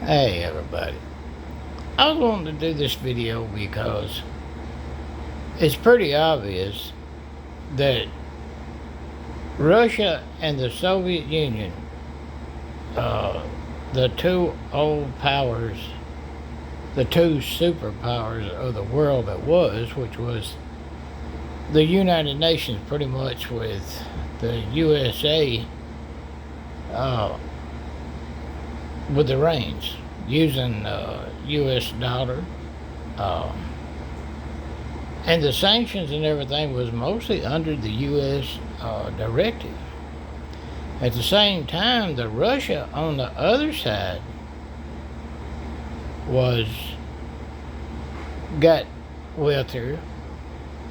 Hey everybody. I was wanting to do this video because it's pretty obvious that Russia and the Soviet Union, the two old powers, the two superpowers of the world that was, which was the United Nations pretty much with the USA with the reins, using U.S. dollar, and the sanctions and everything was mostly under the U.S. Directive. At the same time, the Russia on the other side got wealthier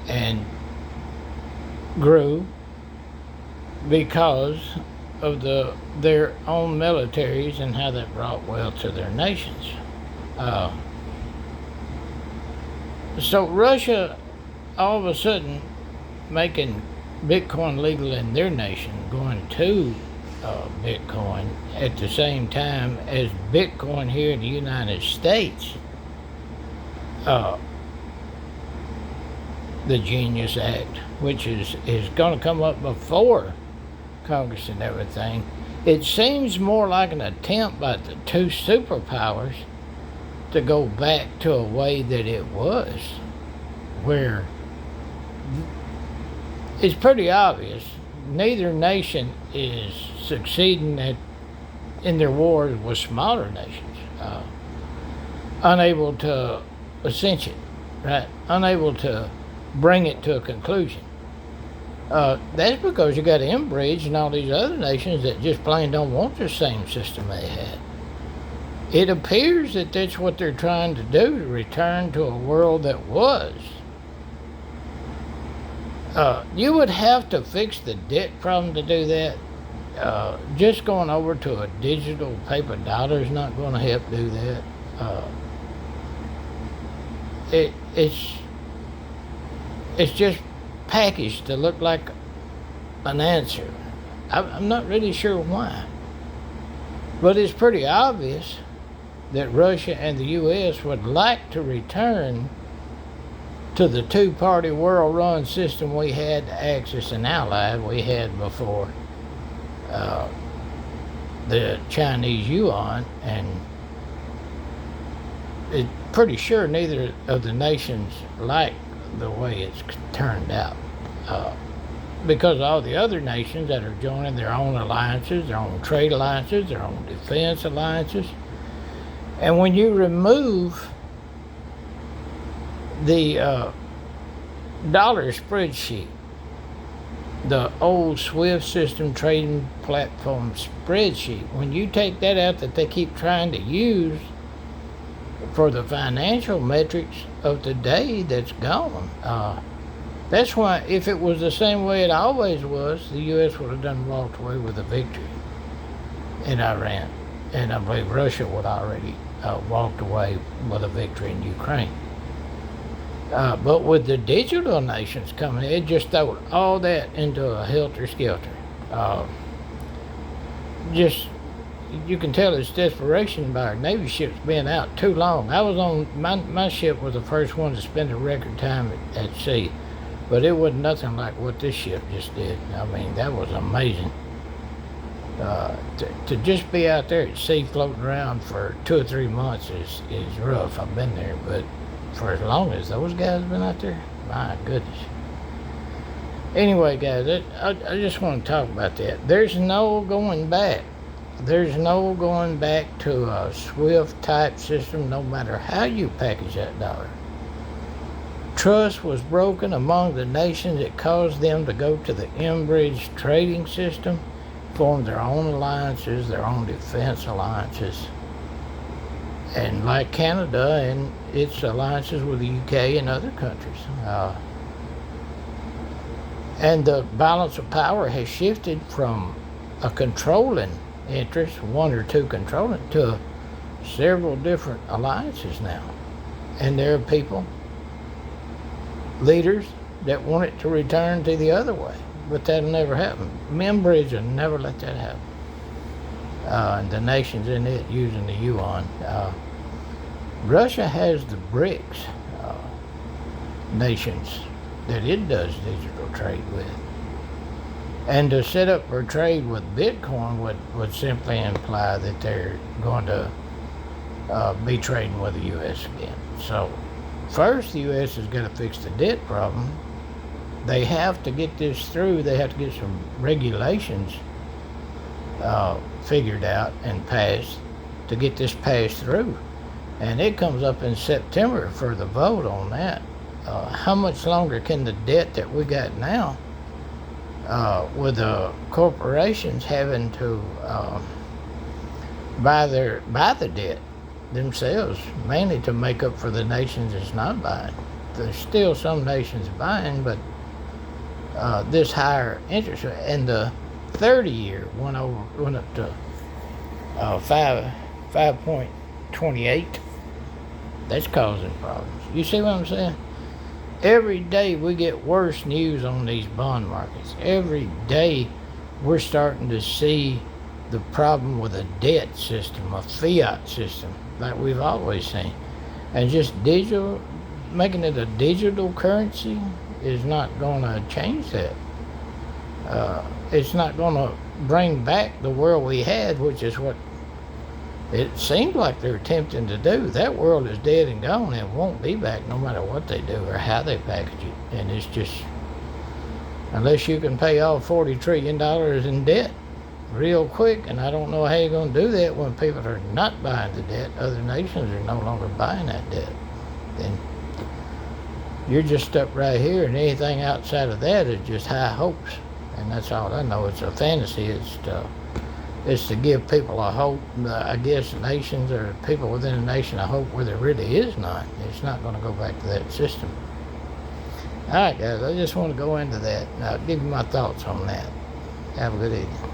and grew because of their own militaries and how that brought wealth to their nations. So Russia, all of a sudden, making Bitcoin legal in their nation, going to Bitcoin at the same time as Bitcoin here in the United States, the Genius Act, which is going to come up before Congress and everything. It seems more like an attempt by the two superpowers to go back to a way that it was, where it's pretty obvious neither nation is succeeding in their wars with smaller nations, unable to cinch it, right? Unable to bring it to a conclusion. That's because you got Enbridge and all these other nations that just plain don't want the same system they had. It appears that that's what they're trying to do, to return to a world that was. You would have to fix the debt problem to do that. Just going over to a digital paper dollar is not going to help do that. It's just packaged to look like an answer. I'm not really sure why. But it's pretty obvious that Russia and the U.S. would like to return to the two-party world-run system we had, the Axis and Allied, we had before the Chinese yuan, and it's pretty sure neither of the nations like the way it's turned out, because all the other nations that are joining their own alliances, their own trade alliances, their own defense alliances. And when you remove the dollar spreadsheet, the old SWIFT system trading platform spreadsheet, when you take that out that they keep trying to use for the financial metrics of today, that's gone. That's why, if it was the same way it always was, the U.S. would have done walked away with a victory in Iran, and I believe Russia would already walked away with a victory in Ukraine. But with the digital nations coming, it just threw all that into a helter-skelter. You can tell it's desperation by our Navy ships being out too long. I was on, my ship was the first one to spend a record time at sea, but it wasn't nothing like what this ship just did. I mean, that was amazing. To just be out there at sea floating around for 2 or 3 months is rough. I've been there, but for as long as those guys have been out there, my goodness. Anyway, guys, I just want to talk about that. There's no going back. There's no going back to a SWIFT type system, no matter how you package that dollar. Trust was broken among the nations. It caused them to go to the Enbridge trading system, form their own alliances, their own defense alliances. And like Canada and its alliances with the UK and other countries. And the balance of power has shifted from a controlling interest, one or two controlling, to several different alliances now. And there are people, leaders, that want it to return to the other way. But that'll never happen. Enbridge will never let that happen. and the nations in it using the yuan. Russia has the BRICS nations that it does digital trade with. And to set up for trade with Bitcoin would simply imply that they're going to be trading with the U.S. again. So first, the U.S. has got to fix the debt problem. They have to get this through. They have to get some regulations figured out and passed to get this passed through. And it comes up in September for the vote on that. How much longer can the debt that we got now, with the corporations having to buy the debt themselves, mainly to make up for the nations that's not buying? There's still some nations buying, but this higher interest rate, and the 30-year went up to 5.28. That's causing problems. You see what I'm saying? Every day we get worse news on these bond markets. Every day we're starting to see the problem with a debt system, a fiat system, like we've always seen. And just making it a digital currency is not going to change that. It's not going to bring back the world we had, which is what it seemed like they're attempting to do. That world is dead and gone and won't be back no matter what they do or how they package it. And it's just, unless you can pay off $40 trillion in debt real quick, and I don't know how you're going to do that when people are not buying the debt, other nations are no longer buying that debt, then you're just stuck right here, and anything outside of that is just high hopes. And that's all I know. It's a fantasy. It's to give people a hope, I guess nations or people within a nation a hope where there really is none. It's not going to go back to that system. All right, guys, I just want to go into that, and I'll give you my thoughts on that. Have a good evening.